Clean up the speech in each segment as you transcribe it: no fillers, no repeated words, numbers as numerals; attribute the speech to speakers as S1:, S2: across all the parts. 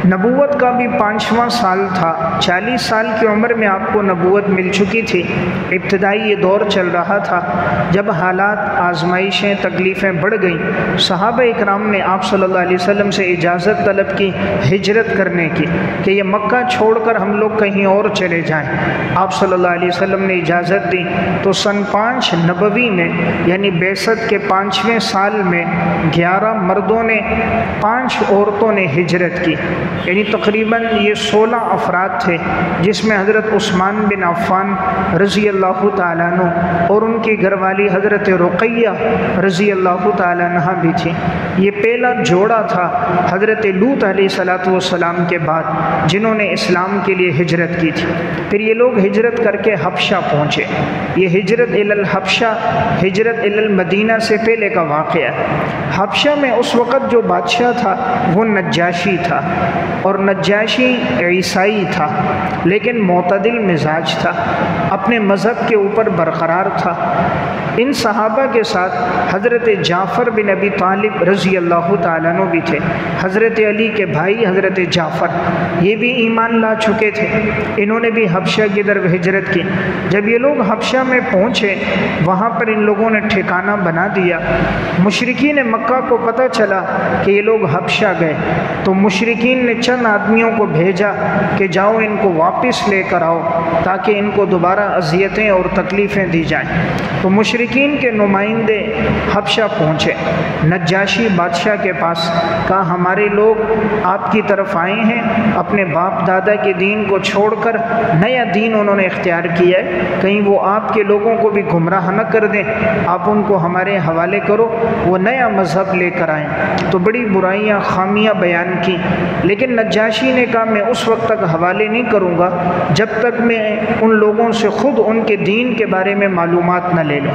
S1: نبوت کا بھی 5واں سال تھا، 40 سال کی عمر میں آپ کو نبوت مل چکی تھی۔ ابتدائی یہ دور چل رہا تھا جب حالات، آزمائشیں، تکلیفیں بڑھ گئیں۔ صحابہ اکرام نے آپ صلی اللہ علیہ وسلم سے اجازت طلب کی ہجرت کرنے کی کہ یہ مکہ چھوڑ کر ہم لوگ کہیں اور چلے جائیں۔ آپ صلی اللہ علیہ وسلم نے اجازت دی تو سن 5 نبوی میں یعنی بعثت کے 5ویں سال میں 11 مردوں نے 5 عورتوں نے ہجرت کی، یعنی تقریباً یہ 16 افراد تھے، جس میں حضرت عثمان بن عفان رضی اللہ تعالیٰ عنہ اور ان کی گھر والی حضرت رقیہ رضی اللہ تعالیٰ عنہ بھی تھی۔ یہ پہلا جوڑا تھا حضرت لوط علیہ السلام کے بعد جنہوں نے اسلام کے لیے ہجرت کی تھی۔ پھر یہ لوگ ہجرت کر کے حبشہ پہنچے۔ یہ ہجرت الی الحبشہ، ہجرت الی المدینہ سے پہلے کا واقعہ ہے۔ حبشہ میں اس وقت جو بادشاہ تھا وہ نجاشی تھا، اور نجاشی عیسائی تھا لیکن معتدل مزاج تھا، اپنے مذہب کے اوپر برقرار تھا۔ ان صحابہ کے ساتھ حضرت جعفر بن ابی طالب رضی اللہ تعالیٰ عنہ بھی تھے، حضرت علی کے بھائی حضرت جعفر، یہ بھی ایمان لا چکے تھے، انہوں نے بھی حبشہ کی طرف ہجرت کی۔ جب یہ لوگ حبشہ میں پہنچے وہاں پر ان لوگوں نے ٹھکانہ بنا دیا۔ مشرکین مکہ کو پتہ چلا کہ یہ لوگ حبشہ گئے تو مشرکین نے چند آدمیوں کو بھیجا کہ جاؤ ان کو واپس لے کر آؤ تاکہ ان کو دوبارہ اذیتیں اور تکلیفیں دی جائیں۔ تو مشرکین کے نمائندے حبشہ پہنچے نجاشی بادشاہ کے پاس، کہا ہمارے لوگ آپ کی طرف آئے ہیں، اپنے باپ دادا کے دین کو چھوڑ کر نیا دین انہوں نے اختیار کیا ہے، کہیں وہ آپ کے لوگوں کو بھی گمراہ نہ کر دیں، آپ ان کو ہمارے حوالے کرو، وہ نیا مذہب لے کر آئیں۔ تو بڑی برائیاں، خامیاں بیان کی، لیکن نجاشی نے کہا میں اس وقت تک حوالے نہیں کروں گا جب تک میں ان لوگوں سے خود ان کے دین کے بارے میں معلومات نہ لے لوں۔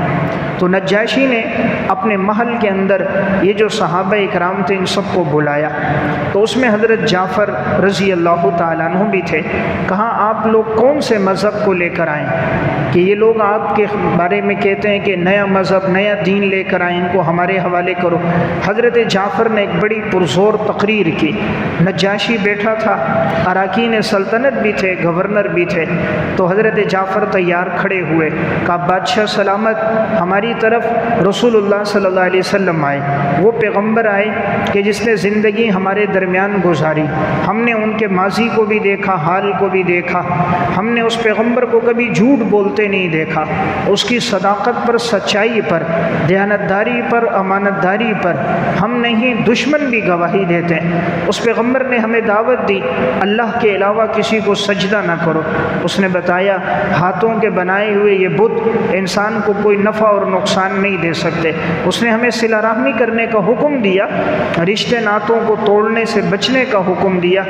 S1: تو نجاشی نے اپنے محل کے اندر یہ جو صحابہ اکرام تھے ان سب کو بلایا، تو اس میں حضرت جعفر رضی اللہ تعالیٰ عنہ بھی تھے۔ کہا آپ لوگ کون سے مذہب کو لے کر آئیں کہ یہ لوگ آپ کے بارے میں کہتے ہیں کہ نیا مذہب، نیا دین لے کر آئیں، ان کو ہمارے حوالے کرو۔ حضرت جعفر نے ایک بڑی پرزور تقریر کی۔ نجاشی بیٹھا تھا، اراکین سلطنت بھی تھے، گورنر بھی تھے، تو حضرت جعفر تیار کھڑے ہوئے، کہا بادشاہ سلامت، ہماری طرف رسول اللہ صلی اللہ علیہ وسلم آئے، وہ پیغمبر آئے کہ جس نے زندگی ہمارے درمیان گزاری، ہم نے ان کے ماضی کو بھی دیکھا، حال کو بھی دیکھا، ہم نے اس پیغمبر کو کبھی جھوٹ بولتے نہیں دیکھا، اس کی صداقت پر، سچائی پر، دیانتداری پر، امانت داری پر ہم نہیں دشمن بھی گواہی دیتے ہیں۔ اس پیغمبر نے ہمیں دعوت دی اللہ کے علاوہ کسی کو سجدہ نہ کرو۔ اس نے بتایا ہاتھوں کے بنائے ہوئے یہ بت انسان کو کوئی نفع اور نقصان نہیں دے سکتے۔ اس نے ہمیں صلہ رحمی کرنے کا حکم دیا، رشتے ناتوں کو توڑنے سے بچنے کا حکم دیا،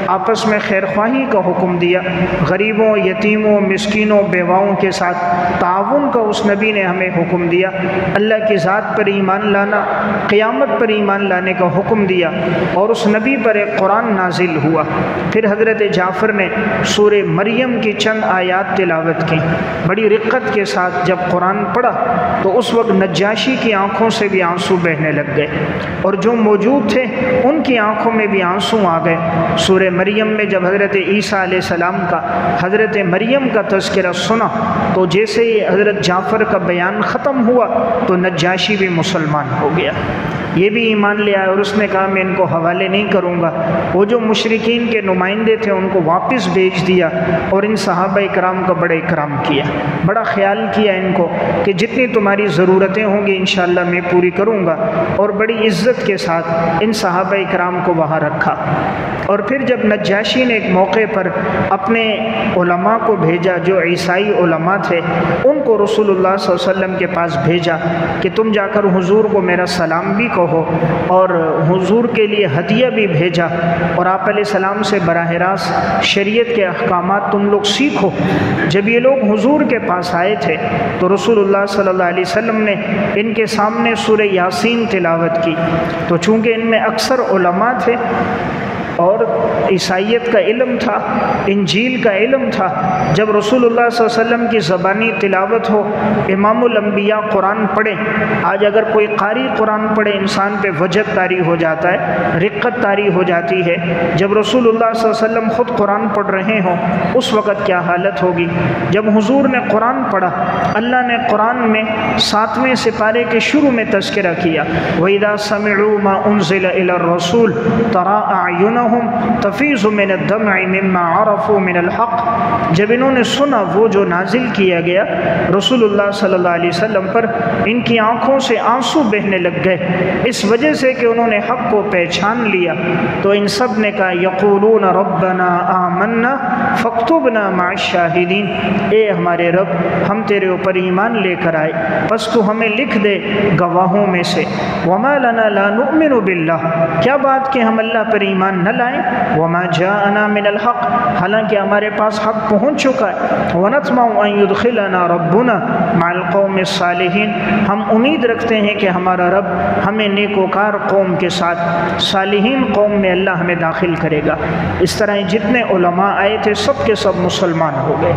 S1: آپس میں خیر خواہی کا حکم دیا، غریبوں، یتیموں، مسکینوں، بیواؤں کے ساتھ تعاون کا اس نبی نے ہمیں حکم دیا، اللہ کی ذات پر ایمان لانا، قیامت پر ایمان لانے کا حکم دیا، اور اس نبی پر ایک قرآن نازل ہوا۔ پھر حضرت جعفر نے سورہ مریم کی چند آیات تلاوت کی، بڑی رقت کے ساتھ جب قرآن پڑھا تو اس وقت نجاشی کی آنکھوں سے بھی آنسو بہنے لگ گئے، اور جو موجود تھے ان کی آنکھوں میں بھی آنسو آ گئے۔ سورہ مریم میں جب حضرت عیسیٰ علیہ السلام کا، حضرت مریم کا تذکرہ سنا تو جیسے ہی حضرت جعفر کا بیان ختم ہوا تو نجاشی بھی مسلمان ہو گیا، یہ بھی ایمان لے آیا، اور اس نے کہا میں ان کو حوالے نہیں کروں گا۔ وہ جو مشرکین کے نمائندے تھے ان کو واپس بھیج دیا، اور ان صحابہ اکرام کا بڑا اکرام کیا، بڑا خیال کیا ان کو کہ جتنی تمہاری ضرورتیں ہوں گی انشاءاللہ میں پوری کروں گا، اور بڑی عزت کے ساتھ ان صحابہ اکرام کو وہاں رکھا۔ اور پھر جب نجاشی نے ایک موقع پر اپنے علماء کو بھیجا جو عیسائی علماء تھے، ان کو رسول اللہ صلی اللہ علیہ وسلم کے پاس بھیجا کہ تم جا کر حضور کو میرا سلام بھی کہو، اور حضور کے لیے ہدیہ بھی بھیجا، اور آپ علیہ السلام سے براہ راست شریعت کے احکامات تم لوگ سیکھو۔ جب یہ لوگ حضور کے پاس آئے تھے تو رسول اللہ صلی اللہ علیہ وسلم نے ان کے سامنے سورہ یاسین تلاوت کی، تو چونکہ ان میں اکثر علماء تھے اور عیسائیت کا علم تھا، انجیل کا علم تھا۔ جب رسول اللہ صلی اللہ علیہ وسلم کی زبانی تلاوت ہو، امام الانبیاء قرآن پڑھے، آج اگر کوئی قاری قرآن پڑھے انسان پہ وجد طاری ہو جاتا ہے، رقت طاری ہو جاتی ہے۔ جب رسول اللہ صلی اللہ علیہ وسلم خود قرآن پڑھ رہے ہوں اس وقت کیا حالت ہوگی؟ جب حضور نے قرآن پڑھا، اللہ نے قرآن میں 7ویں سپارے کے شروع میں تذکرہ کیا، وَإِذَا سَمِعُوا مَا أُنزِلَ إِلَى الرَّسُولِ تَرَىٰ أَعْيُنَهُمْ تَفِيضُ مِنَ الدَّمْعِ مِمَّا عَرَفُوا مِنَ الْحَقِّ، جب انہوں نے سنا وہ جو نازل کیا گیا رسول اللہ صلی اللہ علیہ وسلم پر، ان کی آنکھوں سے آنسو بہنے لگ گئے اس وجہ سے کہ انہوں نے حق کو پہچان لیا۔ تو ان سب نے کہا یقولون ربنا آمنا فاکتبنا مع الشاہدین، اے ہمارے رب ہم تیرے اوپر ایمان لے کر آئے بس تو ہمیں لکھ دے گواہوں میں سے۔ وما لنا لا نؤمن باللہ، کیا بات کہ ہم اللہ پر ایمان نہ لائیں، وما جاءنا من الحق، حالانکہ ہمارے پاس حق پہنچ چکا ہے، ونطمع ان يدخلنا ربنا مع القوم الصالحین، ہم امید رکھتے ہیں کہ ہمارا رب ہمیں نیکوکار قوم کے ساتھ صالحین قوم میں اللہ ہمیں داخل کرے گا۔ اس طرح جتنے علماء آئے تھے سب کے سب مسلمان ہو گئے۔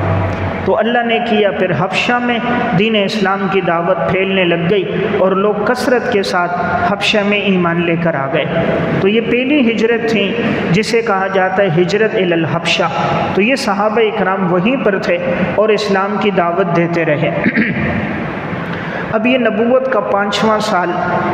S1: تو اللہ نے کیا، پھر حبشہ میں دین اسلام کی دعوت پھیلنے لگ گئی اور لوگ کثرت کے ساتھ حبشہ میں ایمان لے کر آ گئے۔ تو یہ پہلی ہجرت تھی جسے کہا جاتا ہے ہجرت الی الحبشہ۔ تو یہ صحابہ اکرام وہیں پر تھے اور اسلام کی دعوت دیتے رہے۔ اب یہ نبوت کا 5واں سال،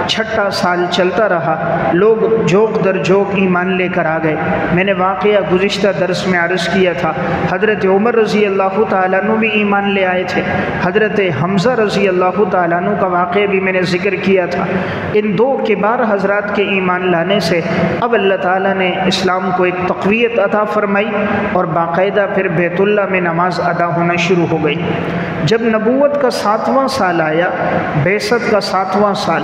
S1: 6واں سال چلتا رہا، لوگ جوک در جوک ایمان لے کر آ گئے۔ میں نے واقعہ گزشتہ درس میں عرض کیا تھا، حضرت عمر رضی اللہ تعالیٰ عنہ بھی ایمان لے آئے تھے، حضرت حمزہ رضی اللہ تعالیٰ عنہ کا واقعہ بھی میں نے ذکر کیا تھا۔ ان دو کبار حضرات کے ایمان لانے سے اب اللہ تعالیٰ نے اسلام کو ایک تقویت عطا فرمائی اور باقاعدہ پھر بیت اللہ میں نماز ادا ہونا شروع ہو گئی۔ جب نبوت کا 7واں سال آیا، بعثت کا 7واں سال،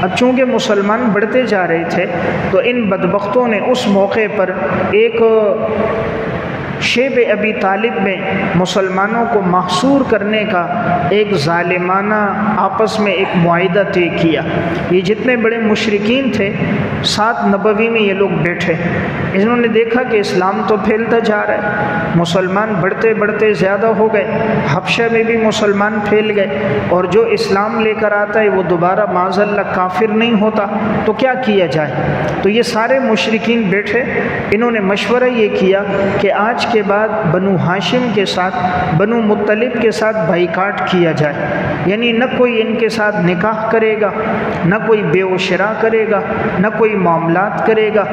S1: اب چونکہ مسلمان بڑھتے جا رہے تھے تو ان بدبختوں نے اس موقع پر ایک شیب ابی طالب میں مسلمانوں کو محصور کرنے کا ایک ظالمانہ آپس میں ایک معاہدہ طے کیا۔ یہ جتنے بڑے مشرکین تھے ساتھ نبوی میں یہ لوگ بیٹھے، انہوں نے دیکھا کہ اسلام تو پھیلتا جا رہا ہے، مسلمان بڑھتے بڑھتے زیادہ ہو گئے، حبشہ میں بھی مسلمان پھیل گئے، اور جو اسلام لے کر آتا ہے وہ دوبارہ معاذ اللہ کافر نہیں ہوتا، تو کیا کیا جائے؟ تو یہ سارے مشرکین بیٹھے، انہوں نے مشورہ یہ کیا کہ آج کے بعد بنو ہاشم کے ساتھ، بنو مطلب کے ساتھ بائیکاٹ کیا جائے، یعنی نہ کوئی ان کے ساتھ نکاح کرے گا، نہ کوئی بے و شراء کرے گا، نہ کوئی معاملات کرے گا،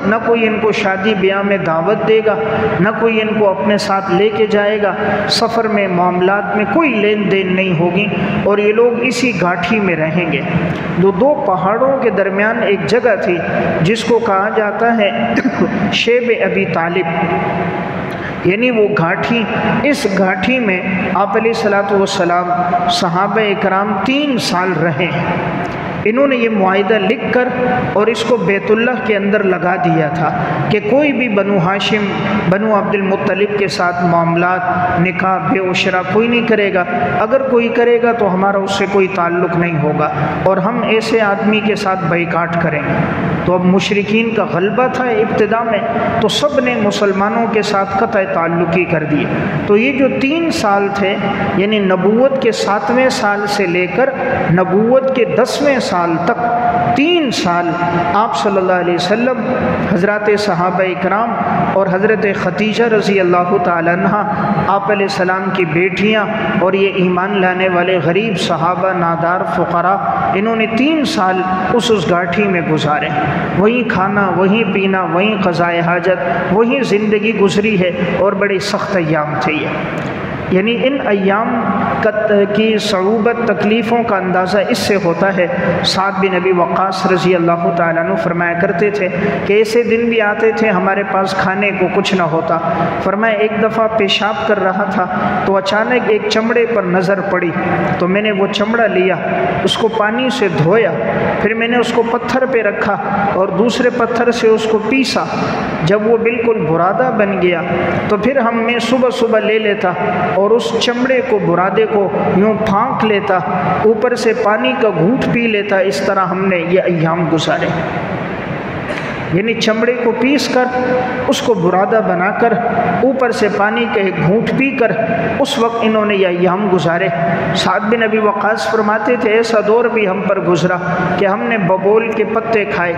S1: نہ کوئی ان کو شادی بیاہ میں دعوت دے گا، نہ کوئی ان کو اپنے ساتھ لے کے جائے گا، سفر میں معاملات میں کوئی لین دین نہیں ہوگی، اور یہ لوگ اسی گھاٹی میں رہیں گے۔ دو پہاڑوں کے درمیان ایک جگہ تھی جس کو کہا جاتا ہے شیب ابی طالب، یعنی وہ گھاٹی، اس گھاٹی میں آپ علیہ الصلوۃ والسلام صحابہ اکرام 3 سال رہے ہیں۔ انہوں نے یہ معاہدہ لکھ کر اور اس کو بیت اللہ کے اندر لگا دیا تھا کہ کوئی بھی بنو ہاشم، بنو عبد المطلب کے ساتھ معاملات، نکاح، بے و شراء کوئی نہیں کرے گا، اگر کوئی کرے گا تو ہمارا اس سے کوئی تعلق نہیں ہوگا، اور ہم ایسے آدمی کے ساتھ بائیکاٹ کریں گے۔ تو اب مشرکین کا غلبہ تھا ابتدا میں، تو سب نے مسلمانوں کے ساتھ قطع تعلقی کر دی۔ تو یہ جو 3 سال تھے، یعنی نبوت کے 7ویں سال سے لے کر نبوت کے 10ویں سال تک 3 سال آپ صلی اللہ علیہ وسلم، حضرات صحابہ اکرام اور حضرت خدیجہ رضی اللہ تعالیٰ عنہ، آپ علیہ السلام کی بیٹیاں اور یہ ایمان لانے والے غریب صحابہ، نادار فقراء، انہوں نے 3 سال اس گھاٹی میں گزارے، وہیں کھانا، وہیں پینا، وہیں قضائے حاجت، وہیں زندگی گزری ہے، اور بڑے سخت ایام تھے یہ۔ یعنی ان ایام کی صعوبت، تکلیفوں کا اندازہ اس سے ہوتا ہے۔ سعد بن ابی وقاص رضی اللہ تعالیٰ عنہ فرمایا کرتے تھے کہ ایسے دن بھی آتے تھے ہمارے پاس کھانے کو کچھ نہ ہوتا۔ فرمایا ایک دفعہ پیشاب کر رہا تھا تو اچانک ایک چمڑے پر نظر پڑی، تو میں نے وہ چمڑا لیا، اس کو پانی سے دھویا، پھر میں نے اس کو پتھر پہ رکھا اور دوسرے پتھر سے اس کو پیسا۔ جب وہ بالکل برادہ بن گیا تو پھر میں صبح صبح لے لیتا اور اس چمڑے کو، برادے کو یوں پھانک لیتا، اوپر سے پانی کا گھونٹ پی لیتا۔ اس طرح ہم نے یہ ایام گزارے۔ یعنی چمڑے کو پیس کر اس کو برادہ بنا کر اوپر سے پانی کا ایک گھونٹ پی کر اس وقت انہوں نے یہ ایام گزارے۔ سعد بن ابی وقاص فرماتے تھے ایسا دور بھی ہم پر گزرا کہ ہم نے ببول کے پتے کھائے،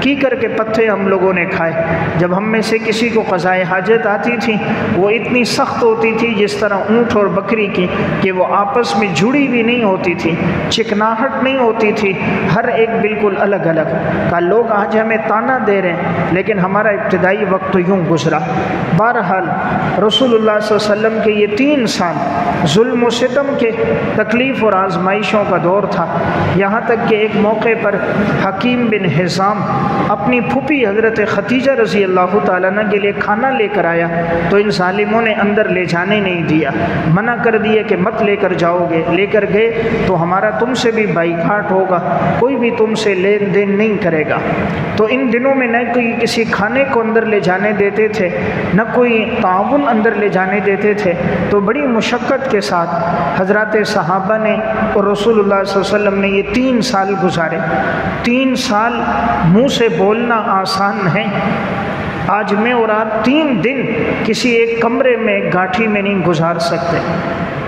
S1: کیکر کے پتے ہم لوگوں نے کھائے۔ جب ہم میں سے کسی کو قضائے حاجت آتی تھی وہ اتنی سخت ہوتی تھی جس طرح اونٹ اور بکری کی کہ وہ آپس میں جڑی بھی نہیں ہوتی تھی، چکناہٹ نہیں ہوتی تھی، ہر ایک بالکل الگ الگ۔ کہ لوگ آج ہمیں تانا دے رہے ہیں لیکن ہمارا ابتدائی وقت تو یوں گزرا۔ بہرحال رسول اللہ صلی اللہ علیہ وسلم کے یہ 3 سال ظلم و ستم کے، تکلیف اور آزمائشوں کا دور تھا، یہاں تک کہ ایک موقع پر حکیم بن حزام اپنی پھوپھی حضرت ختیجہ رضی اللہ تعالیٰ عنہ کے لیے کھانا لے کر آیا تو ان ظالموں نے اندر لے جانے نہیں دیا، منع کر دیا کہ مت لے کر جاؤ گے، لے کر گئے تو ہمارا تم سے بھی بائیکاٹ ہوگا، کوئی بھی تم سے لین دین نہیں کرے گا۔ تو ان دنوں میں نہ کوئی کسی کھانے کو اندر لے جانے دیتے تھے، نہ کوئی تعاون اندر لے جانے دیتے تھے، تو بڑی مشقت کے ساتھ حضرات صحابہ نے اور رسول اللہ صلی اللہ علیہ وسلم نے یہ 3 سال گزارے۔ 3 سال منہ سے بولنا آسان ہے، آج میں اور آپ 3 دن کسی ایک کمرے میں گاٹھی میں نہیں گزار سکتے۔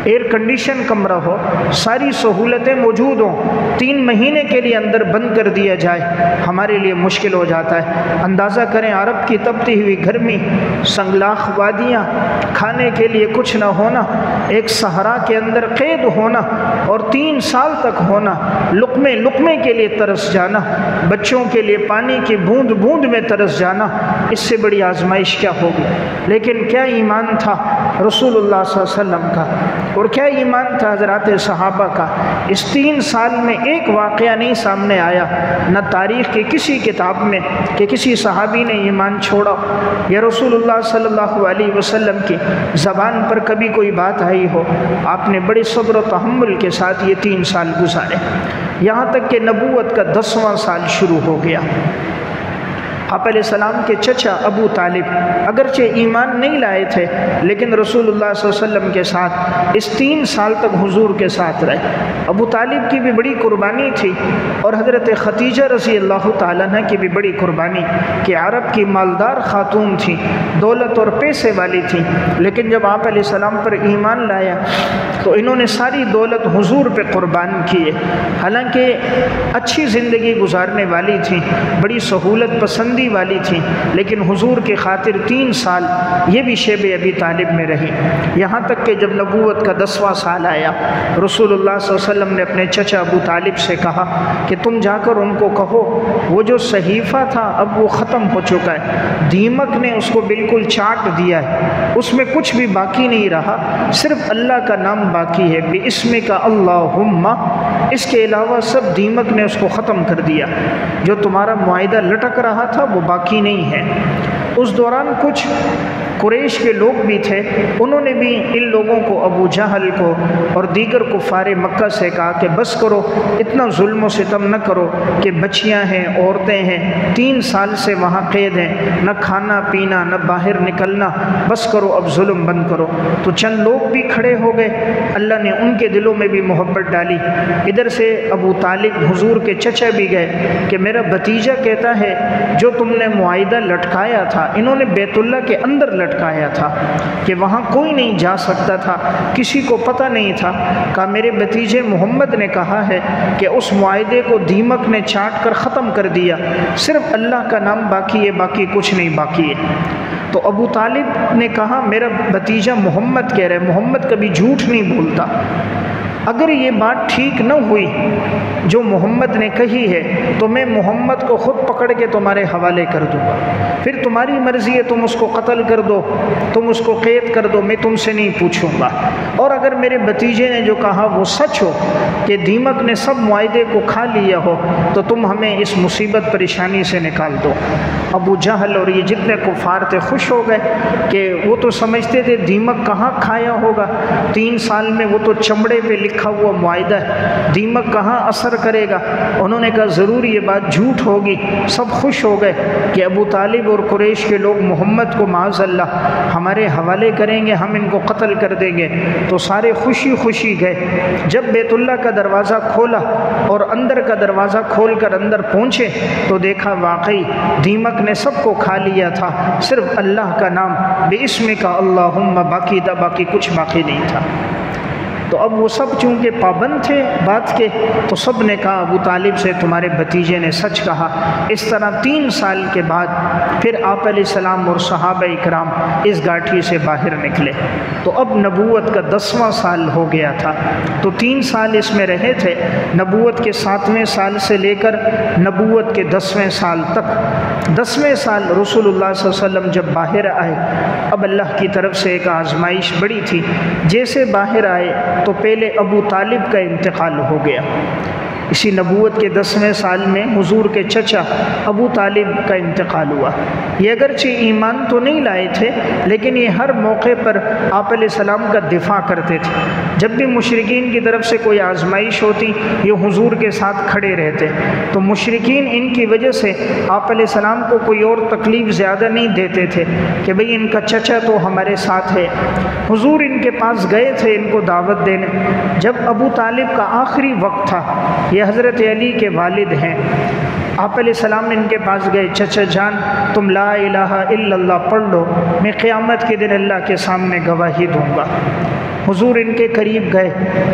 S1: ایئر کنڈیشن کمرہ ہو، ساری سہولتیں موجود ہوں، 3 مہینے کے لیے اندر بند کر دیا جائے ہمارے لیے مشکل ہو جاتا ہے۔ اندازہ کریں عرب کی تپتی ہوئی گرمی، سنگلاخ وادیاں، کھانے کے لیے کچھ نہ ہونا، ایک صحرا کے اندر قید ہونا اور 3 سال تک ہونا، لقمے لقمے کے لیے ترس جانا، بچوں کے لیے پانی کی بوند بوند میں ترس جانا، اس سے بڑی آزمائش کیا ہوگی۔ لیکن کیا ایمان تھا رسول اللہ صلی اللہ علیہ وسلم کا، اور کیا ایمان تھا حضرات صحابہ کا۔ اس 3 سال میں ایک واقعہ نہیں سامنے آیا، نہ تاریخ کی کسی کتاب میں کہ کسی صحابی نے ایمان چھوڑا یا رسول اللہ صلی اللہ علیہ وسلم کی زبان پر کبھی کوئی بات آئی ہو۔ آپ نے بڑے صبر و تحمل کے ساتھ یہ 3 سال گزارے، یہاں تک کہ نبوت کا 10واں سال شروع ہو گیا۔ آپ علیہ السلام کے چچا ابو طالب اگرچہ ایمان نہیں لائے تھے لیکن رسول اللہ صلی اللہ علیہ وسلم کے ساتھ اس 3 سال تک حضور کے ساتھ رہے۔ ابو طالب کی بھی بڑی قربانی تھی اور حضرت ختیجہ رضی اللہ تعالیٰ عنہ کی بھی بڑی قربانی کہ عرب کی مالدار خاتون تھی، دولت اور پیسے والی تھی، لیکن جب آپ علیہ السلام پر ایمان لایا تو انہوں نے ساری دولت حضور پہ قربان کیے۔ حالانکہ اچھی زندگی گزارنے والی تھی، بڑی سہولت پسند والی تھی، لیکن حضور کے خاطر 3 سال یہ بھی شیب ابی طالب میں رہی، یہاں تک کہ جب نبوت کا 10واں سال آیا رسول اللہ صلی اللہ علیہ وسلم نے اپنے چچا ابو طالب سے کہا کہ تم جا کر ان کو کہو وہ جو صحیفہ تھا اب وہ ختم ہو چکا ہے، دیمک نے اس کو بالکل چاٹ دیا ہے، اس میں کچھ بھی باقی نہیں رہا، صرف اللہ کا نام باقی ہے، بِاسْمِكَ اللہم، اس کے علاوہ سب دیمک نے اس کو ختم کر دیا، جو تمہارا معاہدہ لٹک رہا تھا وہ باقی نہیں ہے۔ اس دوران کچھ قریش کے لوگ بھی تھے، انہوں نے بھی ان لوگوں کو، ابو جہل کو اور دیگر کفار مکہ سے کہا کہ بس کرو، اتنا ظلم و ستم نہ کرو کہ بچیاں ہیں، عورتیں ہیں، 3 سال سے وہاں قید ہیں، نہ کھانا پینا نہ باہر نکلنا، بس کرو اب ظلم بند کرو۔ تو چند لوگ بھی کھڑے ہو گئے، اللہ نے ان کے دلوں میں بھی محبت ڈالی۔ ادھر سے ابو طالب حضور کے چچا بھی گئے کہ میرا بھتیجا کہتا ہے جو تم نے معاہدہ لٹکایا تھا، انہوں نے بیت اللہ کے اندر لٹکایا تھا کہ وہاں کوئی نہیں جا سکتا تھا، کسی کو پتہ نہیں تھا، کہا میرے بھتیجے محمد نے کہا ہے کہ اس معاہدے کو دیمک نے چاٹ کر ختم کر دیا، صرف اللہ کا نام باقی ہے، باقی کچھ نہیں باقی ہے۔ تو ابو طالب نے کہا میرا بھتیجا محمد کہہ رہے، محمد کبھی جھوٹ نہیں بولتا، اگر یہ بات ٹھیک نہ ہوئی جو محمد نے کہی ہے تو میں محمد کو خود پکڑ کے تمہارے حوالے کر دوں گا، پھر تمہاری مرضی ہے، تم اس کو قتل کر دو، تم اس کو قید کر دو، میں تم سے نہیں پوچھوں گا۔ اور اگر میرے بھتیجے نے جو کہا وہ سچ ہو کہ دیمک نے سب معاہدے کو کھا لیا ہو تو تم ہمیں اس مصیبت پریشانی سے نکال دو۔ ابو جہل اور یہ جتنے کفار تھے خوش ہو گئے کہ وہ تو سمجھتے تھے دیمک کہاں کھایا ہوگا، 3 سال میں وہ تو چمڑے پہ لکھ لکھا ہوا معاہدہ ہے، دیمک کہاں اثر کرے گا؟ انہوں نے کہا ضرور یہ بات جھوٹ ہوگی۔ سب خوش ہو گئے کہ ابو طالب اور قریش کے لوگ محمد کو معاذ اللہ ہمارے حوالے کریں گے، ہم ان کو قتل کر دیں گے۔ تو سارے خوشی خوشی گئے۔ جب بیت اللہ کا دروازہ کھولا اور اندر کا دروازہ کھول کر اندر پہنچے تو دیکھا واقعی دیمک نے سب کو کھا لیا تھا، صرف اللہ کا نام بے اسم کا اللہم باقی تھا، باقی کچھ باقی نہیں تھا۔ تو اب وہ سب چونکہ پابند تھے بات کے، تو سب نے کہا ابو طالب سے تمہارے بھتیجے نے سچ کہا۔ اس طرح 3 سال کے بعد پھر آپ علیہ السلام اور صحابہ اکرام اس گھاٹی سے باہر نکلے۔ تو اب نبوت کا 10واں سال ہو گیا تھا۔ تو 3 سال اس میں رہے تھے، نبوت کے 7ویں سال سے لے کر نبوت کے 10ویں سال تک۔ 10ویں سال رسول اللہ صلی اللہ علیہ وسلم جب باہر آئے، اب اللہ کی طرف سے ایک آزمائش بڑی تھی۔ جیسے باہر آئے تو پہلے ابو طالب کا انتقال ہو گیا۔ اسی نبوت کے 10ویں سال میں حضور کے چچا ابو طالب کا انتقال ہوا۔ یہ اگرچہ ایمان تو نہیں لائے تھے، لیکن یہ ہر موقع پر آپ علیہ السلام کا دفاع کرتے تھے۔ جب بھی مشرکین کی طرف سے کوئی آزمائش ہوتی، یہ حضور کے ساتھ کھڑے رہتے۔ تو مشرکین ان کی وجہ سے آپ علیہ السلام کو کوئی اور تکلیف زیادہ نہیں دیتے تھے کہ بھئی ان کا چچا تو ہمارے ساتھ ہے۔ حضور ان کے پاس گئے تھے ان کو دعوت دینے۔ جب ابو طالب کا آخری وقت تھا، یہ حضرت علی کے والد ہیں، آپ علیہ السلام ان کے پاس گئے، چچا جان تم لا الہ الا اللہ پڑھ لو، میں قیامت کے دن اللہ کے سامنے گواہی دوں گا۔ حضور ان کے قریب گئے۔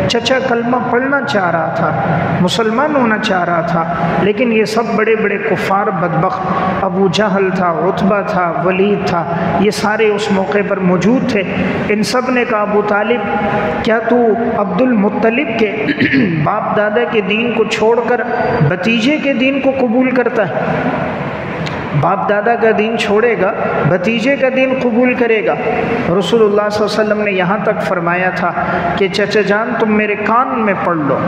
S1: چچا کلمہ پڑھنا چاہ رہا تھا، مسلمان ہونا چاہ رہا تھا، لیکن یہ سب بڑے بڑے کفار بدبخت، ابو جہل تھا، عتبہ تھا، ولید تھا، یہ سارے اس موقع پر موجود تھے۔ ان سب نے کہا ابو طالب کیا تو عبد المطلب کے باپ دادا کے دین کو چھوڑ کر بھتیجے کے دین کو قبول کرتا ہے؟ باپ دادا کا دین چھوڑے گا، بھتیجے کا دین قبول کرے گا۔ رسول اللہ صلی اللہ علیہ وسلم نے یہاں تک فرمایا تھا کہ چچا جان تم میرے کان میں پڑھ لو،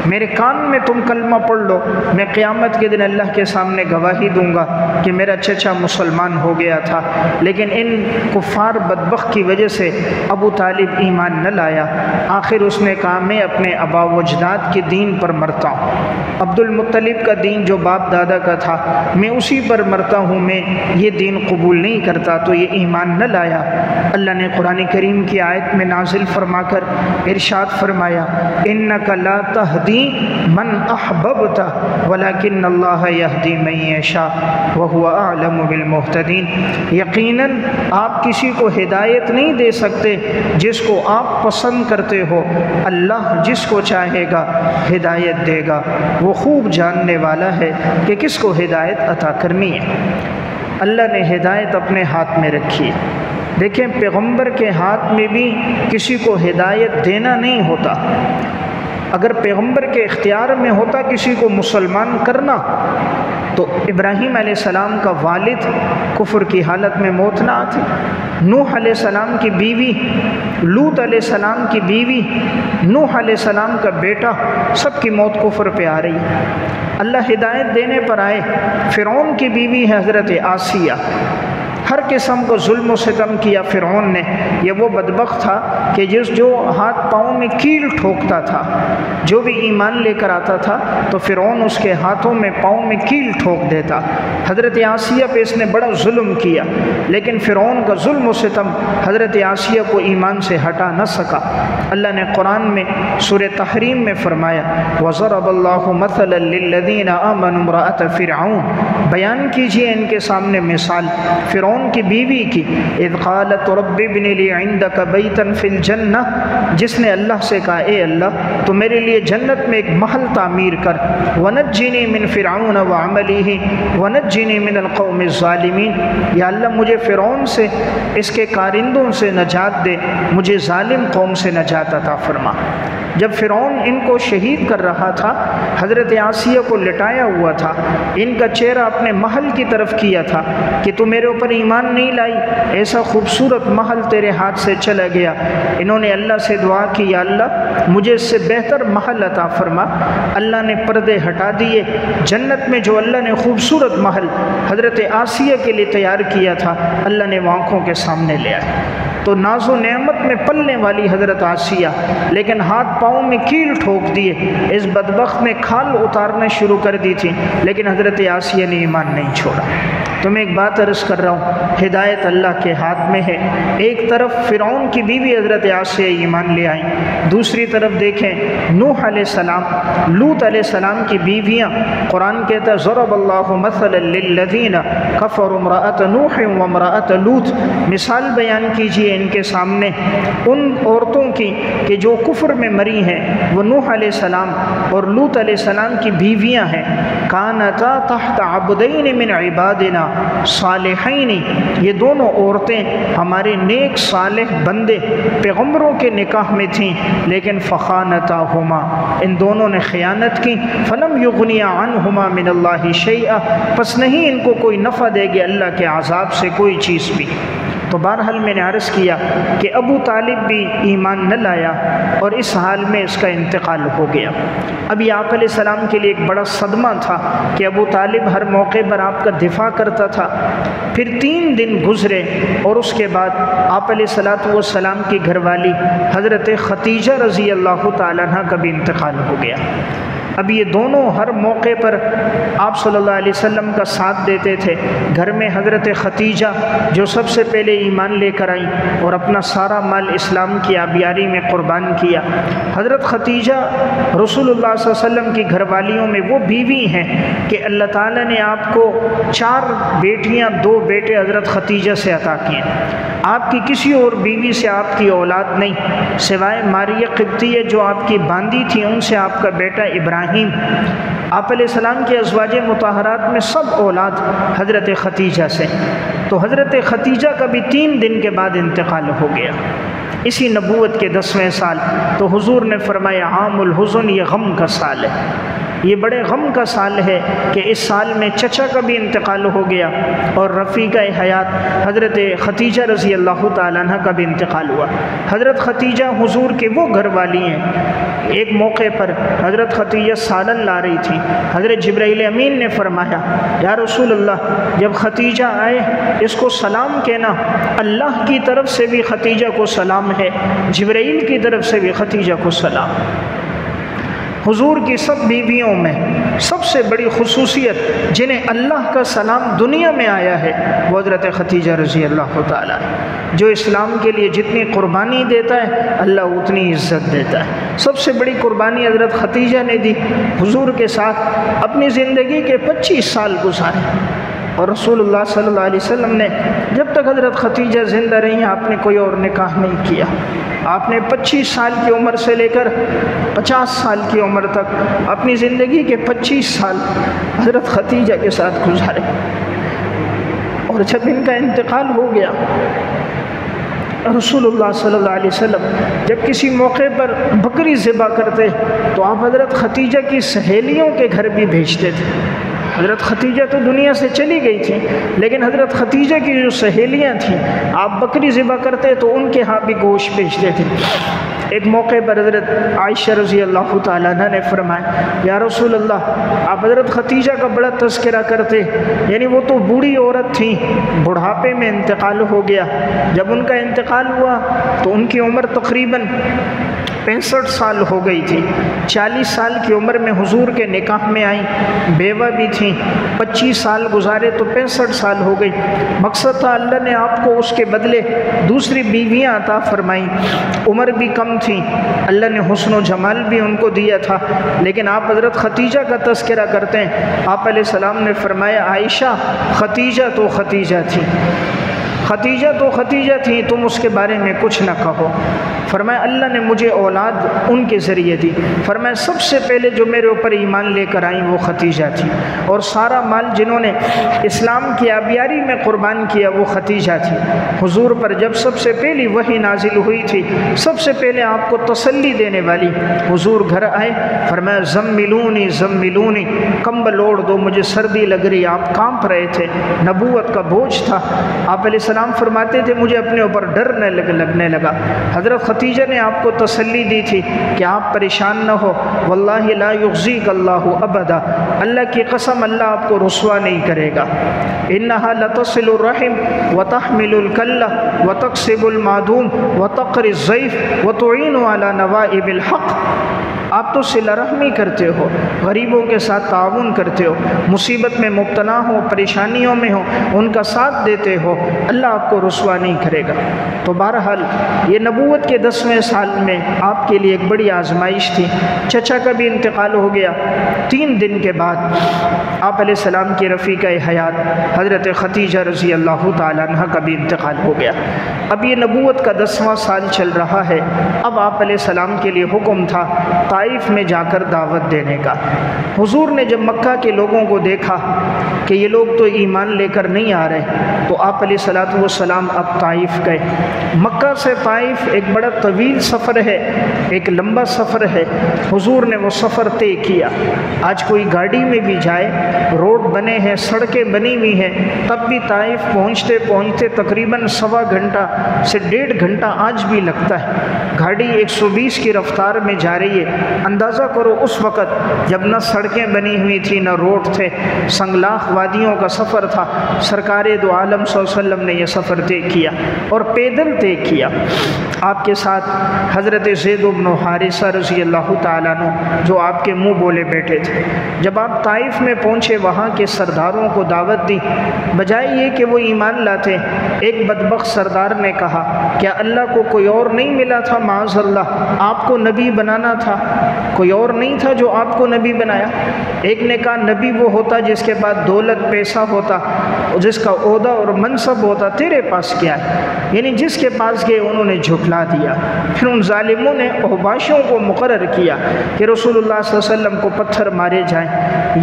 S1: میرے کان میں تم کلمہ پڑھ لو، میں قیامت کے دن اللہ کے سامنے گواہی دوں گا کہ میرا چچا مسلمان ہو گیا تھا۔ لیکن ان کفار بدبخت کی وجہ سے ابو طالب ایمان نہ لایا۔ آخر اس نے کہا میں اپنے آبا و اجداد کے دین پر مرتا ہوں، عبد المطلب کا دین جو باپ دادا کا تھا میں اسی پر مرتا ہوں، میں یہ دین قبول نہیں کرتا۔ تو یہ ایمان نہ لایا۔ اللہ نے قرآن کریم کی آیت میں نازل فرما کر ارشاد فرمایا انک لا تہدی من احببت ولکن اللہ یہدی من یشاء وہو اعلم بالمہتدین۔ یقیناً آپ کسی کو ہدایت نہیں دے سکتے جس کو آپ پسند کرتے ہو، اللہ جس کو چاہے گا ہدایت دے گا، وہ خوب جاننے والا ہے کہ کس کو ہدایت عطا کرنی ہے۔ اللہ نے ہدایت اپنے ہاتھ میں رکھی۔ دیکھیں پیغمبر کے ہاتھ میں بھی کسی کو ہدایت دینا نہیں ہوتا۔ اگر پیغمبر کے اختیار میں ہوتا کسی کو مسلمان کرنا تو ابراہیم علیہ السلام کا والد کفر کی حالت میں موت نہ آتی، نوح علیہ السلام کی بیوی، لوط علیہ السلام کی بیوی، نوح علیہ السلام کا بیٹا، سب کی موت کفر پہ آ رہی ہے۔ اللہ ہدایت دینے پر آئے۔ فرعون کی بیوی ہے حضرت آسیہ، ہر قسم کو ظلم و ستم کیا فرعون نے۔ یہ وہ بدبخت تھا کہ جو ہاتھ پاؤں میں کیل ٹھوکتا تھا، جو بھی ایمان لے کر آتا تھا تو فرعون اس کے ہاتھوں میں پاؤں میں کیل ٹھوک دیتا۔ حضرت آسیہ پہ اس نے بڑا ظلم کیا، لیکن فرعون کا ظلم و ستم حضرت آسیہ کو ایمان سے ہٹا نہ سکا۔ اللہ نے قرآن میں سورہ تحریم میں فرمایا وَضَرَبَ اللَّهُ مَثَلًا لِلَّذِينَ آمَنُوا امْرَأَتَ فِرْعَوْنَ، بیان کیجئے ان کے سامنے مثال فرعون کی بیوی کی، اذ قالت رب ابن لی عندک بیتا فی الجنہ، جس نے اللہ سے کہا اے اللہ تو میرے لیے جنت میں ایک محل تعمیر کر، ونجنی من فرعون وعملہ ونجنی من القوم الظالمین، یا اللہ مجھے فرعون سے اس کے کارندوں سے نجات دے، مجھے ظالم قوم سے نجات عطا فرما۔ جب فرعون ان کو شہید کر رہا تھا، حضرت آسیہ کو لٹایا ہوا تھا، ان کا چہرہ اپنے محل کی طرف کیا تھا کہ تو میرے اوپر ایمان ایمان نہیں لائی، ایسا خوبصورت محل تیرے ہاتھ سے چلا گیا۔ انہوں نے اللہ سے دعا کی، یا اللہ مجھے اس سے بہتر محل عطا فرما۔ اللہ نے پردے ہٹا دیے، جنت میں جو اللہ نے خوبصورت محل حضرت آسیہ کے لیے تیار کیا تھا اللہ نے وہ آنکھوں کے سامنے لے آیا۔ تو ناز و نعمت میں پلنے والی حضرت آسیہ، لیکن ہاتھ پاؤں میں کیل ٹھوک دیے، اس بدبخت نے کھال اتارنا شروع کر دی تھی، لیکن حضرت آسیہ نے ایمان نہیں چھوڑا۔ تو میں ایک بات عرض کر رہا ہوں، ہدایت اللہ کے ہاتھ میں ہے۔ ایک طرف فرعون کی بیوی حضرت آسیہ ایمان لے آئیں، دوسری طرف دیکھیں نوح علیہ السلام، لوط علیہ السلام کی بیویاں۔ قرآن کہتا ہے ضرب اللہ مثلا للذین کفروا امرأۃ نوح وامرأۃ لوط، مثال بیان کیجئے ان کے سامنے ان عورتوں کی کہ جو کفر میں مری ہیں، وہ نوح علیہ السلام اور لوط علیہ السلام کی بیویاں ہیں۔ کانتا تحت عبدین من عبادنا صالحین، یہ دونوں عورتیں ہمارے نیک صالح بندے پیغمبروں کے نکاح میں تھیں، لیکن فخانتاہما، ان دونوں نے خیانت کی۔ فلم یغنیا عنہما من اللہ شیئا، پس نہیں ان کو کوئی نفع دے گی اللہ کے عذاب سے کوئی چیز بھی۔ تو بہرحال میں نے عرض کیا کہ ابو طالب بھی ایمان نہ لایا اور اس حال میں اس کا انتقال ہو گیا۔ ابھی آپ علیہ السلام کے لیے ایک بڑا صدمہ تھا کہ ابو طالب ہر موقع پر آپ کا دفاع کرتا تھا۔ پھر 3 دن گزرے اور اس کے بعد آپ علیہ السلام کی گھر والی حضرت ختیجہ رضی اللہ تعالیٰ عنہ کا بھی انتقال ہو گیا۔ اب یہ دونوں ہر موقع پر آپ صلی اللہ علیہ وسلم کا ساتھ دیتے تھے۔ گھر میں حضرت ختیجہ جو سب سے پہلے ایمان لے کر آئیں اور اپنا سارا مال اسلام کی آبیاری میں قربان کیا۔ حضرت ختیجہ رسول اللہ صلی اللہ علیہ وسلم کی گھر والیوں میں وہ بیوی ہیں کہ اللہ تعالیٰ نے آپ کو 4 بیٹیاں 2 بیٹے حضرت ختیجہ سے عطا کیے۔ آپ کی کسی اور بیوی سے آپ کی اولاد نہیں، سوائے ماریہ قبطیہ جو آپ کی باندی تھی، ان سے آپ کا بیٹا ابراہیم۔ آپ علیہ السلام کے ازواج مطہرات میں سب اولاد حضرت ختیجہ سے۔ تو حضرت ختیجہ کا بھی 3 دن کے بعد انتقال ہو گیا، اسی نبوت کے 10ویں سال۔ تو حضور نے فرمایا عام الحزن، یہ غم کا سال ہے، یہ بڑے غم کا سال ہے کہ اس سال میں چچا کا بھی انتقال ہو گیا اور رفیقہ حیات حضرت ختیجہ رضی اللہ تعالیٰ عنہ کا بھی انتقال ہوا۔ حضرت ختیجہ حضور کے وہ گھر والی ہیں، ایک موقع پر حضرت ختیجہ سالن لا رہی تھی، حضرت جبرائیل امین نے فرمایا یا رسول اللہ جب ختیجہ آئے اس کو سلام کہنا، اللہ کی طرف سے بھی ختیجہ کو سلام ہے، جبرائیل کی طرف سے بھی ختیجہ کو سلام۔ حضور کی سب بیویوں میں سب سے بڑی خصوصیت جنہیں اللہ کا سلام دنیا میں آیا ہے وہ حضرت ختیجہ رضی اللہ تعالیٰ، جو اسلام کے لیے جتنی قربانی دیتا ہے اللہ اتنی عزت دیتا ہے۔ سب سے بڑی قربانی حضرت ختیجہ نے دی، حضور کے ساتھ اپنی زندگی کے 25 سال گزارے، اور رسول اللہ صلی اللہ علیہ وسلم نے جب تک حضرت ختیجہ زندہ رہی آپ نے کوئی اور نکاح نہیں کیا۔ آپ نے 25 سال کی عمر سے لے کر 50 سال کی عمر تک اپنی زندگی کے 25 سال حضرت ختیجہ کے ساتھ گزارے، اور جب ان کا انتقال ہو گیا رسول اللہ صلی اللہ علیہ وسلم جب کسی موقع پر بکری ذبح کرتے تو آپ حضرت ختیجہ کی سہیلیوں کے گھر بھی بھیجتے تھے۔ حضرت ختیجہ تو دنیا سے چلی گئی تھی، لیکن حضرت ختیجہ کی جو سہیلیاں تھیں آپ بکری ذبح کرتے تو ان کے ہاں بھی گوشت بھیجتے تھے۔ ایک موقع پر حضرت عائشہ رضی اللہ تعالیٰ عنہ نے فرمایا یا رسول اللہ آپ حضرت ختیجہ کا بڑا تذکرہ کرتے، یعنی وہ تو بوڑھی عورت تھیں، بڑھاپے میں انتقال ہو گیا۔ جب ان کا انتقال ہوا تو ان کی عمر تقریباً 65 سال ہو گئی تھی۔ 40 سال کی عمر میں حضور کے نکاح میں آئیں، بیوہ بھی تھیں، 25 سال گزارے تو 65 سال ہو گئی۔ مقصد تھا اللہ نے آپ کو اس کے بدلے دوسری بیویاں عطا فرمائیں، عمر بھی کم تھی، اللہ نے حسن و جمال بھی ان کو دیا تھا، لیکن آپ حضرت ختیجہ کا تذکرہ کرتے ہیں۔ آپ علیہ السلام نے فرمایا عائشہ ختیجہ تو ختیجہ تھی، ختیجہ تو ختیجہ تھی، تم اس کے بارے میں کچھ نہ کہو۔ فرمایا اللہ نے مجھے اولاد ان کے ذریعے دی۔ فرمایا سب سے پہلے جو میرے اوپر ایمان لے کر آئیں وہ ختیجہ تھی، اور سارا مال جنہوں نے اسلام کی آبیاری میں قربان کیا وہ ختیجہ تھی۔ حضور پر جب سب سے پہلی وحی نازل ہوئی تھی، سب سے پہلے آپ کو تسلی دینے والی حضور گھر آئے، فرمایا زملونی زملونی، کمبل اوڑھ دو، مجھے سردی لگ رہی، آپ کانپ رہے تھے، نبوت کا بوجھ تھا۔ آپ علیہ السلام فرماتے تھے مجھے اپنے اوپر ڈر لگنے لگا۔ حضرت ختیجہ نے آپ کو تسلی دی تھی کہ آپ پریشان نہ ہو، واللہ لا یخزیک اللہ ابدا، اللہ کی قسم اللہ آپ کو رسوا نہیں کرے گا۔ انہا لتصل الرحم وتحمل الکلہ وتکسب المعدوم وتقری الضیف وتعین علی نوائب الحق، آپ تو صلہ رحمی کرتے ہو، غریبوں کے ساتھ تعاون کرتے ہو، مصیبت میں مبتلا ہو، پریشانیوں میں ہو، ان کا ساتھ دیتے ہو، اللہ آپ کو رسوا نہیں کرے گا۔ تو بہرحال یہ نبوت کے 10ویں سال میں آپ کے لیے ایک بڑی آزمائش تھی۔ چچا کا بھی انتقال ہو گیا، 3 دن کے بعد آپ علیہ السلام کی رفیقہ حیات حضرت ختیجہ رضی اللہ تعالیٰ عنہ کا بھی انتقال ہو گیا۔ اب یہ نبوت کا 10واں سال چل رہا ہے۔ اب آپ علیہ السلام کے لیے حکم تھا طائف میں جا کر دعوت دینے کا۔ حضور نے جب مکہ کے لوگوں کو دیکھا کہ یہ لوگ تو ایمان لے کر نہیں آ رہے، تو آپ علیہ السلام اب طائف گئے۔ مکہ سے طائف ایک بڑا طویل سفر ہے، ایک لمبا سفر ہے۔ حضور نے وہ سفر طے کیا۔ آج کوئی گاڑی میں بھی جائے، روڈ بنے ہیں، سڑکیں بنی ہوئی ہیں، تب بھی طائف پہنچتے پہنچتے تقریباً 1.25 گھنٹہ سے 1.5 گھنٹہ آج بھی لگتا ہے۔ گاڑی 120 کی رفتار میں جا رہی ہے۔ اندازہ کرو اس وقت جب نہ سڑکیں بنی ہوئی تھی نہ روڈ تھے، سنگلاخ وادیوں کا سفر تھا۔ سرکار دو عالم صلی اللہ علیہ وسلم نے یہ سفر طے کیا اور پیدل طے کیا۔ آپ کے ساتھ حضرت زید بن حارثہ رضی اللہ تعالیٰ عنہ جو آپ کے منہ بولے بیٹھے تھے۔ جب آپ طائف میں پہنچے، وہاں کے سرداروں کو دعوت دی، بجائے یہ کہ وہ ایمان لاتے، ایک بدبخت سردار نے کہا کیا اللہ کو کوئی اور نہیں ملا تھا؟ معاذ اللہ، آپ کو نبی بنانا تھا، کوئی اور نہیں تھا جو آپ کو نبی بنایا؟ ایک نے کہا نبی وہ ہوتا جس کے بعد دولت پیسہ ہوتا، جس کا عہدہ اور منصب ہوتا، تیرے پاس کیا ہے؟ یعنی جس کے پاس گئے انہوں نے جھٹلا دیا۔ پھر ان ظالموں نے اوباشوں کو مقرر کیا کہ رسول اللہ صلی اللہ علیہ وسلم کو پتھر مارے جائیں،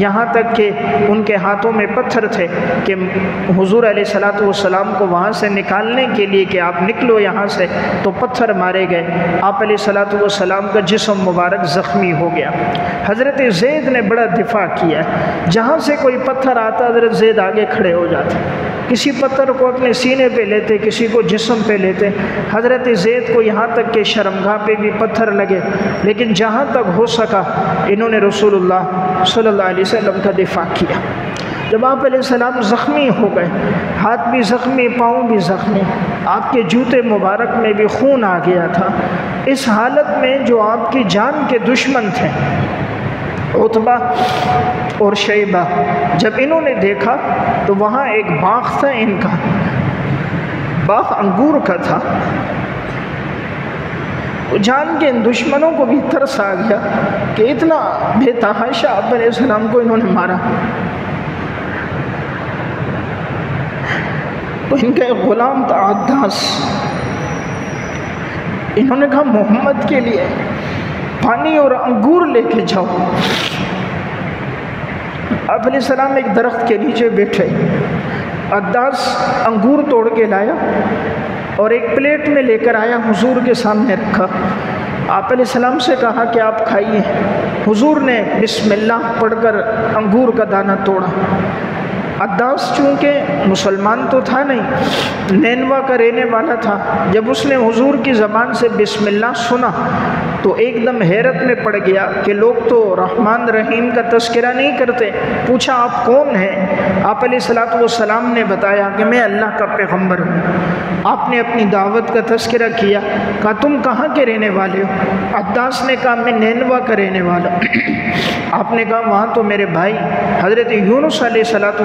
S1: یہاں تک کہ ان کے ہاتھوں میں پتھر تھے کہ حضور علیہ السلام کو وہاں سے نکالنے کے لیے کہ آپ نکلو یہاں سے، تو پتھر مارے گئے۔ آپ علیہ السلام کا جسم مبارک زخمی ہو گیا۔ حضرت زید نے بڑا دفاع کیا، جہاں سے کوئی پتھر آتا حضرت زید آگے کھڑے ہو جاتے، کسی پتھر کو اپنے سینے پہ لیتے، کسی کو جسم پہ لیتے۔ حضرت زید کو یہاں تک کہ شرمگاہ پہ بھی پتھر لگے، لیکن جہاں تک ہو سکا انہوں نے رسول اللہ صلی اللہ علیہ وسلم کا دفاع کیا۔ جب آپ علیہ السلام زخمی ہو گئے، ہاتھ بھی زخمی، پاؤں بھی زخمی، آپ کے جوتے مبارک میں بھی خون آ گیا تھا، اس حالت میں جو آپ کی جان کے دشمن تھے عتبہ اور شیبہ، جب انہوں نے دیکھا تو وہاں ایک باغ تھا، ان کا باغ انگور کا تھا، جان کے ان دشمنوں کو بھی ترس آ گیا کہ اتنا بے تحاشا آپ علیہ السلام کو انہوں نے مارا۔ تو ان کا ایک غلام تھا عداس، انہوں نے کہا محمد کے لیے پانی اور انگور لے کے جاؤ۔ آپ علیہ السلام ایک درخت کے نیچے بیٹھے، عداس انگور توڑ کے لایا اور ایک پلیٹ میں لے کر آیا، حضور کے سامنے رکھا۔ آپ علیہ السلام سے کہا کہ آپ کھائیے۔ حضور نے بسم اللہ پڑھ کر انگور کا دانہ توڑا۔ عداس چونکہ مسلمان تو تھا نہیں، نینوا کا رہنے والا تھا، جب اس نے حضور کی زبان سے بسم اللہ سنا تو ایک دم حیرت میں پڑ گیا کہ لوگ تو رحمان رحیم کا تذکرہ نہیں کرتے۔ پوچھا آپ کون ہیں؟ آپ علیہ السلام نے بتایا کہ میں اللہ کا پیغمبر ہوں۔ آپ نے اپنی دعوت کا تذکرہ کیا، کہا تم کہاں کے رہنے والے ہو؟ عداس نے کہا میں نینوا کا رہنے والا۔ آپ نے کہا وہاں تو میرے بھائی حضرت یونس علیہ السلام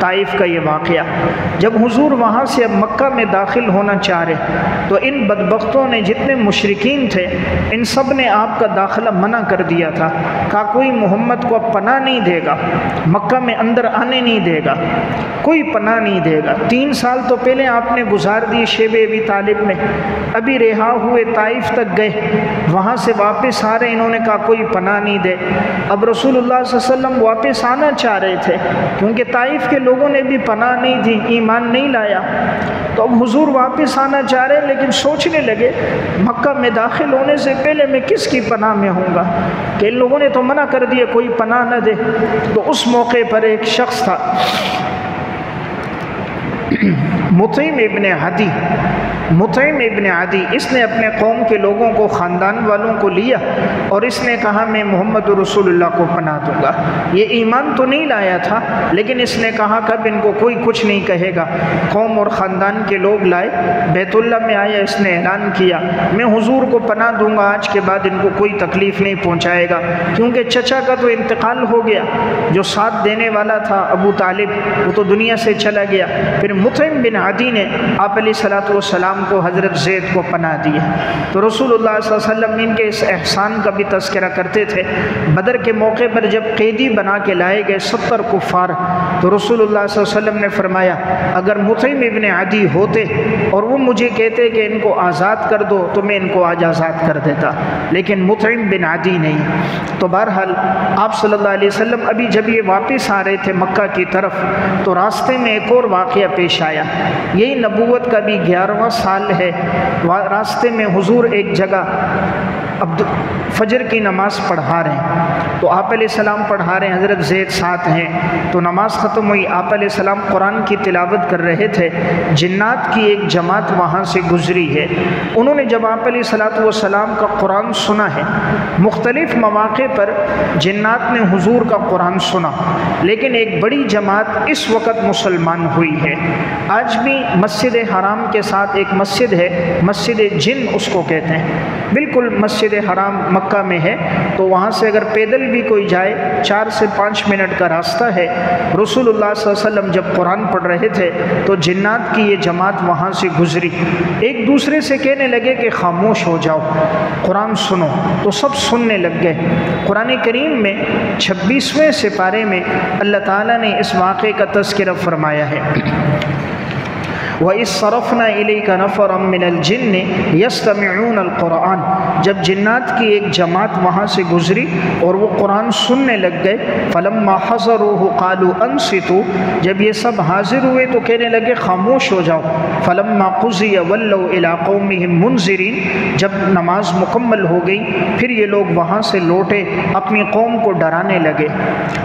S1: طائف کا یہ واقعہ۔ جب حضور وہاں سے اب مکہ میں داخل ہونا چاہ رہے تو ان بدبختوں نے، جتنے مشرکین تھے، ان سب نے آپ کا داخلہ منع کر دیا تھا، کہا کوئی محمد کو اب پناہ نہیں دے گا، مکہ میں اندر آنے نہیں دے گا، کوئی پناہ نہیں دے گا۔ 3 سال تو پہلے آپ نے گزار دیے شیب ابی طالب میں، ابھی رہا ہوئے طائف تک گئے، وہاں سے واپس آ رہے، انہوں نے کہا کوئی پناہ نہیں دے۔ اب رسول اللہ صلی اللہ علیہ وسلم واپس آنا چاہ رہے تھے، کیونکہ طائف کے لوگوں نے بھی پناہ نہیں دی، ایمان نہیں لایا، تو اب حضور واپس آنا چاہ رہے، لیکن سوچنے لگے مکہ میں داخل ہونے سے پہلے میں کس کی پناہ میں ہوں گا، کہ ان لوگوں نے تو منع کر دیا کوئی پناہ نہ دے۔ تو اس موقع پر ایک شخص تھا مطعم ابن عدی، اس نے اپنے قوم کے لوگوں کو، خاندان والوں کو لیا اور اس نے کہا میں محمد رسول اللہ کو پناہ دوں گا۔ یہ ایمان تو نہیں لایا تھا، لیکن اس نے کہا کب ان کو کوئی کچھ نہیں کہے گا۔ قوم اور خاندان کے لوگ لائے، بیت اللہ میں آیا، اس نے اعلان کیا میں حضور کو پناہ دوں گا، آج کے بعد ان کو کوئی تکلیف نہیں پہنچائے گا، کیونکہ چچا کا تو انتقال ہو گیا، جو ساتھ دینے والا تھا ابو طالب وہ تو دنیا سے چلا گیا۔ پھر مطعم بن عدی نے آپ علیہ الصلوۃ والسلام کو، حضرت زید کو پناہ دیا۔ تو رسول اللہ صلی اللہ علیہ وسلم ان کے اس احسان کا بھی تذکرہ کرتے تھے۔ بدر کے موقع پر جب قیدی بنا کے لائے گئے 70 کفار، تو رسول اللہ صلی اللہ علیہ وسلم نے فرمایا اگر مطعم ابن عدی ہوتے اور وہ مجھے کہتے کہ ان کو آزاد کر دو تو میں ان کو آج آزاد کر دیتا، لیکن مطعم بن عدی نہیں۔ تو بہرحال آپ صلی اللہ علیہ وسلم ابھی جب یہ واپس آ رہے تھے مکہ کی طرف، تو راستے میں ایک اور واقعہ پیش آیا۔ یہی نبوت کا بھی 11واں سال ہے۔ راستے میں حضور ایک جگہ فجر کی نماز پڑھا رہے ہیں، تو آپ علیہ السلام پڑھا رہے ہیں، حضرت زید ساتھ ہیں۔ تو نماز ختم ہوئی، آپ علیہ السلام قرآن کی تلاوت کر رہے تھے، جنات کی ایک جماعت وہاں سے گزری ہے۔ انہوں نے جب آپ علیہ السلام کا قرآن سنا ہے، مختلف مواقع پر جنات نے حضور کا قرآن سنا، لیکن ایک بڑی جماعت اس وقت مسلمان ہوئی ہے۔ آج بھی مسجد حرام کے ساتھ ایک مسجد ہے، مسجد جن اس کو کہتے ہیں، بالکل مسجد حرام مکہ میں ہے، تو وہاں سے اگر پیدل بھی کوئی جائے 4 سے 5 منٹ کا راستہ ہے۔ رسول اللہ صلی اللہ علیہ وسلم جب قرآن پڑھ رہے تھے تو جنات کی یہ جماعت وہاں سے گزری، ایک دوسرے سے کہنے لگے کہ خاموش ہو جاؤ، قرآن سنو، تو سب سننے لگ گئے۔ قرآن کریم میں 26ویں سپارے میں اللہ تعالیٰ نے اس واقعے کا تذکرہ فرمایا ہے، وَإِذْ صَرَفْنَا إِلَيْكَ نَفَرًا مِّنَ الْجِنِّ يَسْتَمِعُونَ الْقُرْآنَ، جب جنات کی ایک جماعت وہاں سے گزری اور وہ قرآن سننے لگ گئے، فَلَمَّا حَضَرُوهُ قَالُوا أَنصِتُوا، جب یہ سب حاضر ہوئے تو کہنے لگے خاموش ہو جاؤ۔ فَلَمَّا قُضِيَ وَلَّوْا إِلَىٰ قَوْمِهِم مُنذِرِينَ، جب نماز مکمل ہو گئی پھر یہ لوگ وہاں سے لوٹے، اپنی قوم کو ڈرانے لگے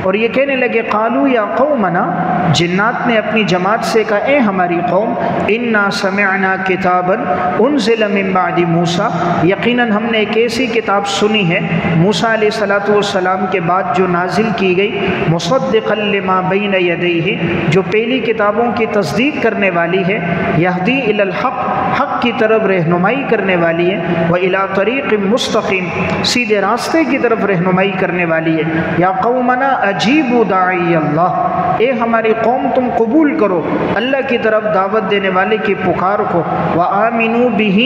S1: اور یہ کہنے لگے قَالُوا يَا قَوْمَنَا، جنات نے اپنی جماعت سے کہا اے ہماری قوم، انا سمعنا کتابا انزل من بعد موسیٰ، یقیناً ہم نے ایک ایسی کتاب سنی ہے موسیٰ علیہ السلام کے بعد جو نازل کی گئی، مصدقا لما بین یدیہ، جو پہلی کتابوں کی تصدیق کرنے والی ہے، یہدی الی الحق، حق کی طرف رہنمائی کرنے والی ہے، وإلی طریق مستقیم، سیدھے راستے کی طرف رہنمائی کرنے والی ہے۔ یا قومنا اجیبوا داعی اللہ، اے ہماری قوم تم قبول کرو اللہ کی طرف دعوت دینے والے کی پکار کو، وآمنوا بہ،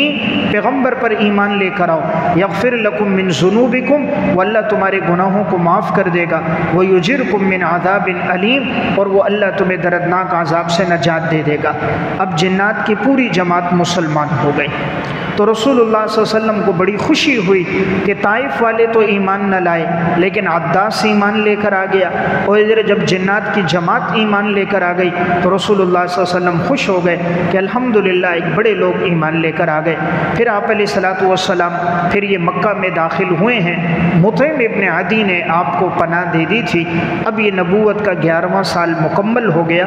S1: پیغمبر پر ایمان لے کر آؤ، یغفر لکم من ذنوبکم، واللہ تمہارے گناہوں کو معاف کر دے گا، ویجرکم من عذاب علیم، اور وہ اللہ تمہیں دردناک عذاب سے نجات دے دے گا۔ اب جنات کی پوری جماعت مسلمان ہو گئی، تو رسول اللہ صلی اللہ علیہ وسلم کو بڑی خوشی ہوئی کہ طائف والے تو ایمان نہ لائے لیکن عباس ایمان لے کر آ گیا، اور ادھر جب جنات کی جماعت ایمان لے کر آ گئی تو رسول اللہ صلی اللہ علیہ وسلم خوش ہو گئے کہ الحمدللہ ایک بڑے لوگ ایمان لے کر آ گئے۔ پھر آپ علیہ الصلوۃ والسلام پھر یہ مکہ میں داخل ہوئے ہیں۔ مطعم ابن عدی نے آپ کو پناہ دے دی تھی، اب یہ نبوت کا 11واں سال مکمل ہو گیا۔